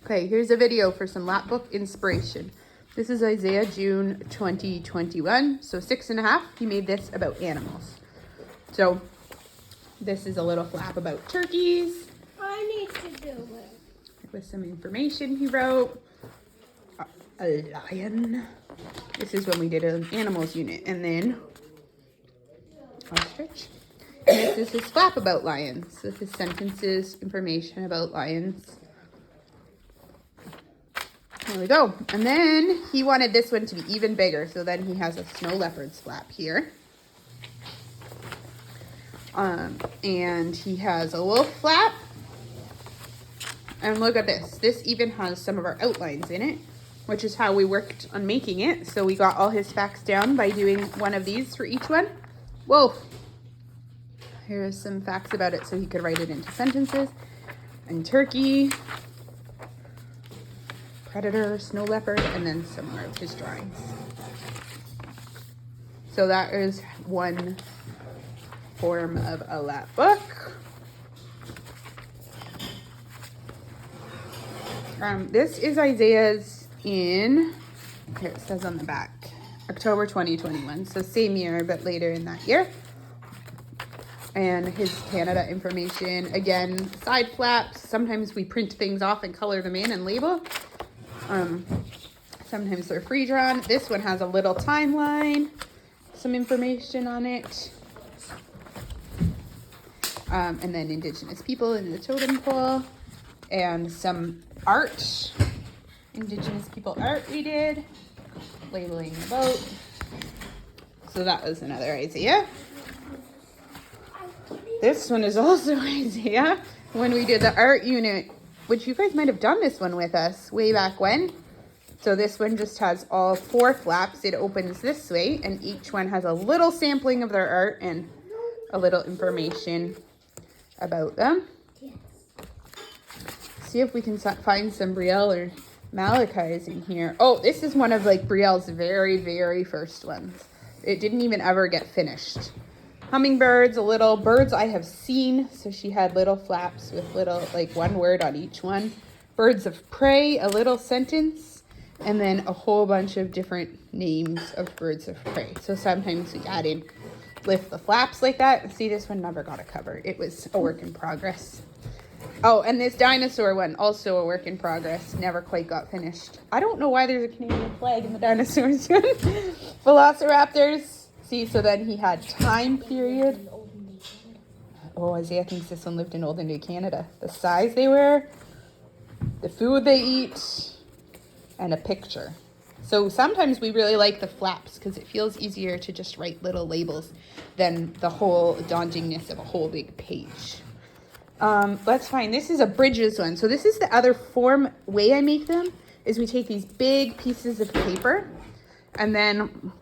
Okay, here's a video for some lap book inspiration. This is Isaiah, June 2021. So 6.5, he made this about animals. So this is a little flap about turkeys. I need to do it. With some information he wrote. A lion. This is when we did an animals unit. And then ostrich. And this is his flap about lions. So his sentences, information about lions. There we go. And then he wanted this one to be even bigger. So then he has a snow leopard's flap here. And he has a wolf flap. And look at this. This even has some of our outlines in it, which is how we worked on making it. So we got all his facts down by doing one of these for each one. Whoa. Here's some facts about it so he could write it into sentences. And turkey, predator, snow leopard, and then some more of his drawings. So that is one form of a lap book. This is Isaiah's in, here it says on the back, October 2021. So same year, but later in that year. And his Canada information, again, side flaps. Sometimes we print things off and color them in and label. Sometimes they're free drawn. This one has a little timeline, some information on it. And then Indigenous people in the totem pole. And some art, Indigenous people art we did, labeling the boat. So that was another Isaiah. This one is also Isaiah, when we did the art unit, which you guys might have done this one with us way back when. So this one just has all 4 flaps. It opens this way, and each one has a little sampling of their art and a little information about them. See if we can find some Brielle or Malachi's in here. Oh, this is one of like Brielle's very, very first ones. It didn't even ever get finished. Hummingbirds, a little birds I have seen. So she had little flaps with little, like one word on each one. Birds of prey, a little sentence, and then a whole bunch of different names of birds of prey. So sometimes we add in, lift the flaps like that. See, this one never got a cover. It was a work in progress. Oh, and this dinosaur one, also a work in progress, never quite got finished. I don't know why there's a Canadian flag in the dinosaurs one. Velociraptors. See, so then he had time period. Oh, Isaiah thinks this one lived in Old New Canada. The size they wear, the food they eat, and a picture. So sometimes we really like the flaps because it feels easier to just write little labels than the whole dauntingness of a whole big page. Let's find, this is a bridges one. So this is the other way I make them, is we take these big pieces of paper and then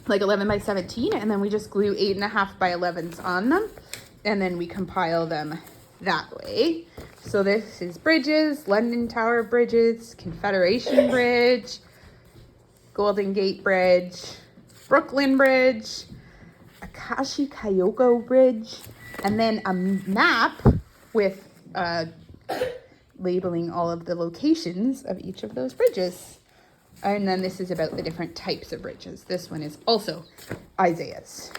like 11 by 17, and then we just glue 8.5 by 11s on them, and then we compile them that way. So this is bridges, London Tower Bridges, Confederation Bridge, Golden Gate Bridge, Brooklyn Bridge, Akashi Kayoko Bridge, and then a map with labeling all of the locations of each of those bridges. And then this is about the different types of bridges. This one is also Isaiah's.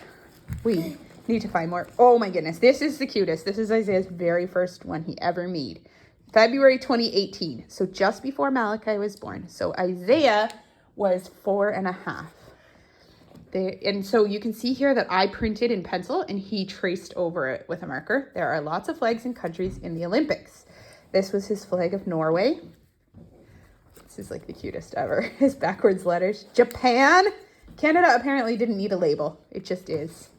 We need to find more. Oh my goodness, this is the cutest. This is Isaiah's very first one he ever made. February 2018, so just before Malachi was born. So Isaiah was 4.5. And so you can see here that I printed in pencil and he traced over it with a marker. There are lots of flags and countries in the Olympics. This was his flag of Norway. This is like the cutest ever. His backwards letters. Japan. Canada apparently didn't need a label. It just is.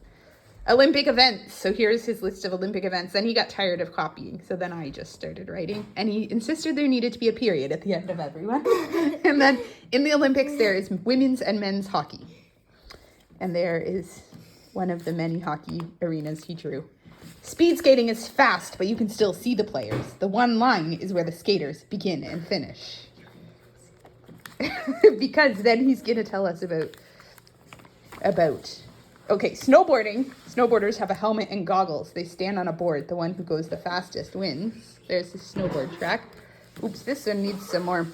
Olympic events. So here's his list of Olympic events. Then he got tired of copying. So then I just started writing. And he insisted there needed to be a period at the end of every one. And then in the Olympics, there is women's and men's hockey. And there is one of the many hockey arenas he drew. Speed skating is fast, but you can still see the players. The one line is where the skaters begin and finish. Because then he's going to tell us about, okay, snowboarding. Snowboarders have a helmet and goggles. They stand on a board. The one who goes the fastest wins. There's the snowboard track. Oops, this one needs some more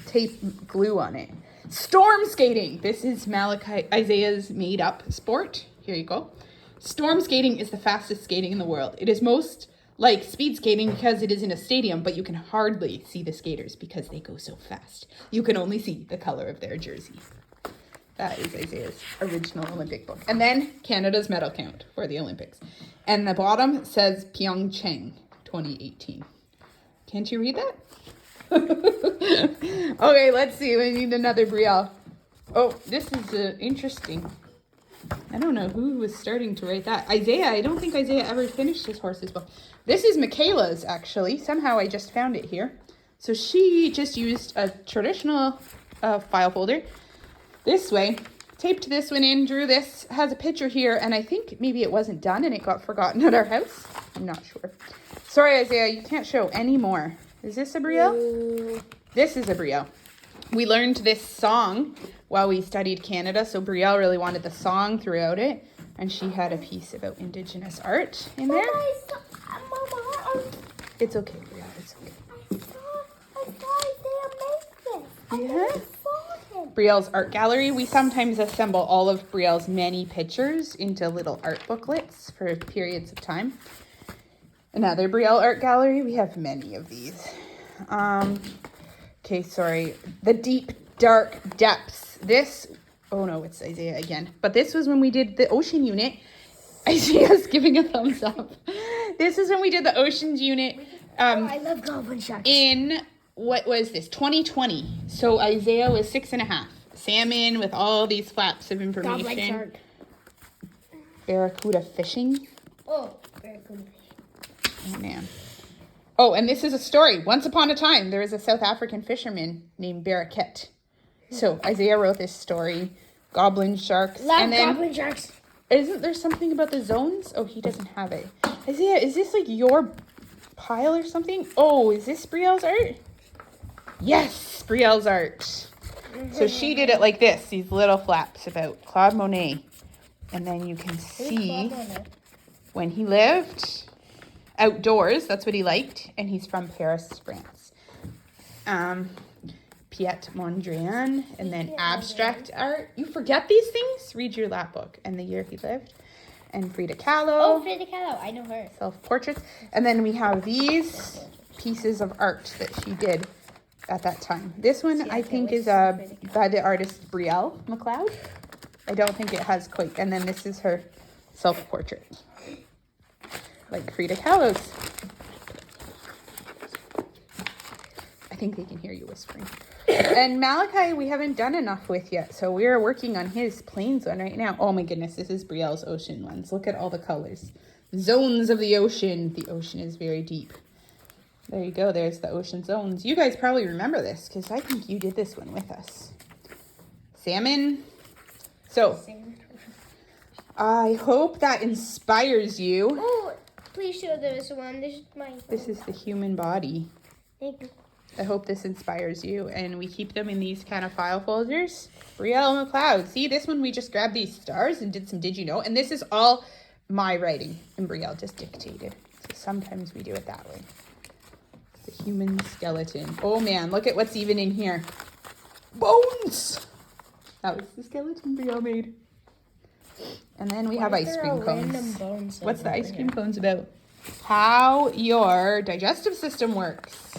tape glue on it. Storm skating. This is Isaiah's made up sport. Here you go. Storm skating is the fastest skating in the world. It is most like speed skating because it is in a stadium, but you can hardly see the skaters because they go so fast. You can only see the color of their jersey. That is Isaiah's original Olympic book. And then Canada's medal count for the Olympics. And the bottom says Pyeongchang 2018. Can't you read that? Okay, let's see. We need another Brielle. Oh, this is interesting. I don't know who was starting to write that. Isaiah. I don't think Isaiah ever finished his horse's book. This is Michaela's, actually. Somehow I just found it here. So she just used a traditional file folder this way, taped this one in, drew this, has a picture here, and I think maybe it wasn't done and it got forgotten at our house. I'm not sure. Sorry, Isaiah, you can't show any more. Is this a Brielle? This is a Brielle. We learned this song while we studied Canada, so Brielle really wanted the song throughout it, and she had a piece about Indigenous art in there. Mama, It's okay, Brielle, it's okay. I saw Isaiah make this. Yeah. I saw him. Brielle's art gallery. We sometimes assemble all of Brielle's many pictures into little art booklets for periods of time. Another Brielle art gallery. We have many of these. Okay, sorry. The deep, dark depths. This, oh no, it's Isaiah again. But this was when we did the ocean unit. Isaiah's giving a thumbs up. This is when we did the oceans unit. I love goblin sharks. In, what was this, 2020. So Isaiah was 6.5. Salmon with all these flaps of information. Goblin shark. Barracuda fishing. Oh, very good. Oh, man. Oh, and this is a story. Once upon a time, there was a South African fisherman named Barracuda. So Isaiah wrote this story. Goblin sharks. Love and then, goblin sharks. isn't there something about the zones? Oh, he doesn't have it. Isaiah, is this like your pile or something? Oh, is this Brielle's art? Yes, Brielle's art. So she did it like this. These little flaps about Claude Monet. And then you can see when he lived outdoors. That's what he liked. And he's from Paris, France. Piet Mondrian. And then abstract art. You forget these things? Read your lap book. And the year he lived. And Frida Kahlo. Oh, Frida Kahlo. I know her. Self-portraits. And then we have these pieces of art that she did at that time. This one, I think, is by the artist Brielle McLeod. I don't think it has quite. And then this is her self-portrait. Like Frida Kahlo's. I think they can hear you whispering. And Malachi, we haven't done enough with yet. So we're working on his plains one right now. Oh my goodness, this is Brielle's ocean ones. Look at all the colors. Zones of the ocean. The ocean is very deep. There you go. There's the ocean zones. You guys probably remember this because I think you did this one with us. Salmon. So, I hope that inspires you. Oh, please show this one. This is my. This is the human body. Thank you. I hope this inspires you. And we keep them in these kind of file folders. Brielle McLeod. See, this one we just grabbed these stars and did some did you know. And this is all my writing. And Brielle just dictated. So sometimes we do it that way. The human skeleton. Oh man, look at what's even in here. Bones! That was the skeleton Brielle made. And then we have ice cream cones. What's the ice cream cones about? How your digestive system works.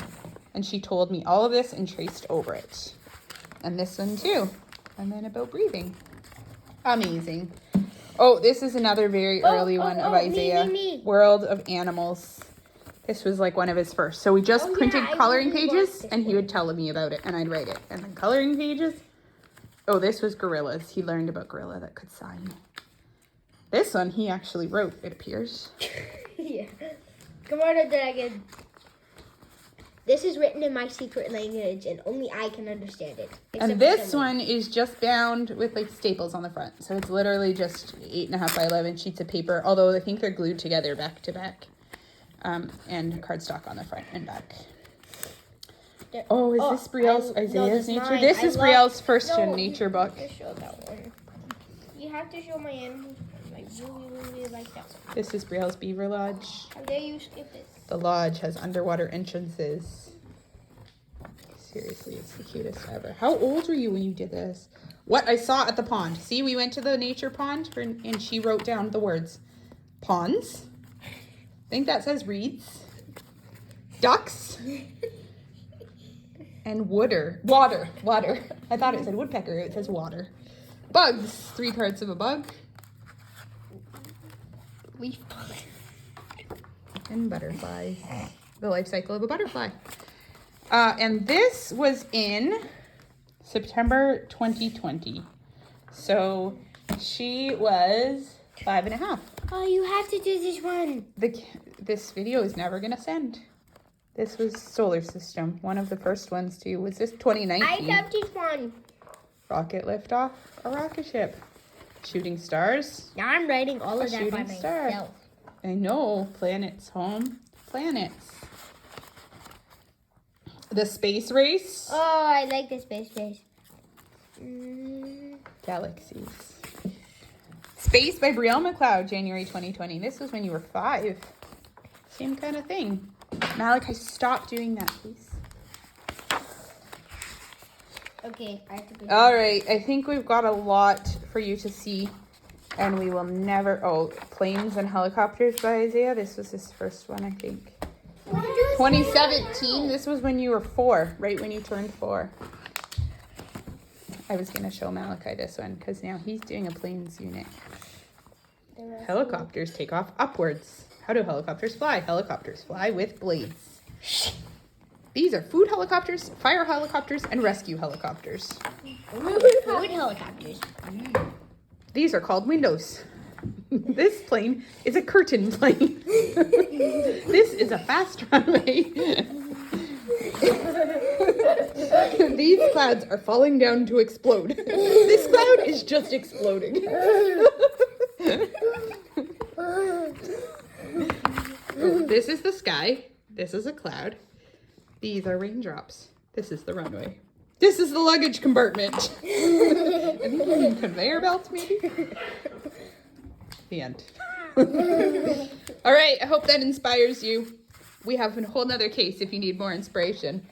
And she told me all of this and traced over it. And this one too. And then about breathing. Amazing. Oh, this is another very early one of Isaiah. Me. World of Animals. This was like one of his first. So we just printed coloring pages and he would tell me about it and I'd write it. And then coloring pages. Oh, this was gorillas. He learned about gorilla that could sign. This one he actually wrote, it appears. Yeah. Komodo dragon. This is written in my secret language and only I can understand it. And this one is just bound with like staples on the front. So it's literally just 8.5 by 11 sheets of paper. Although I think they're glued together back to back. And cardstock on the front and back. Oh, is this Brielle's Isaiah's nature? This is Brielle's first nature book. You have to show that one. You have to show my animals. I really like that one. This is Brielle's Beaver Lodge. How dare you skip this? The lodge has underwater entrances. Seriously, it's the cutest ever. How old were you when you did this? What I saw at the pond. See, we went to the nature pond and she wrote down the words. Ponds. I think that says reeds. Ducks. And water. I thought it said woodpecker. It says water. Bugs. 3 parts of a bug. Leaf bug. And butterflies. The life cycle of a butterfly. And this was in September 2020. So she was 5.5. Oh, you have to do this one. This video is never going to send. This was solar system. One of the first ones too. Was this 2019? I have this one. Rocket liftoff. A rocket ship. Shooting stars. Now I'm writing all A of that by shooting star. myself. I know. Planets home. Planets. The space race. Oh, I like the space race. Galaxies. Space by Brielle McLeod, January 2020. This was when you were 5. Same kind of thing. Malachi, stop doing that, please. Okay, I have to be. All right, I think we've got a lot for you to see, and we will never. Oh, Planes and Helicopters by Isaiah. This was his first one, I think. 2017. This was when you were 4, right when you turned 4. I was gonna show Malachi this one because now he's doing a planes unit. Helicopters take off upwards. How do helicopters fly? Helicopters fly with blades. These are food helicopters, fire helicopters, and rescue helicopters. Food helicopters. These are called windows. This plane is a curtain plane. This is a fast runway. These clouds are falling down to explode. This cloud is just exploding. This is the sky. This is a cloud. These are raindrops. This is the runway. This is the luggage compartment. I think you mean conveyor belts, maybe? The end. All right, I hope that inspires you. We have a whole nother case if you need more inspiration.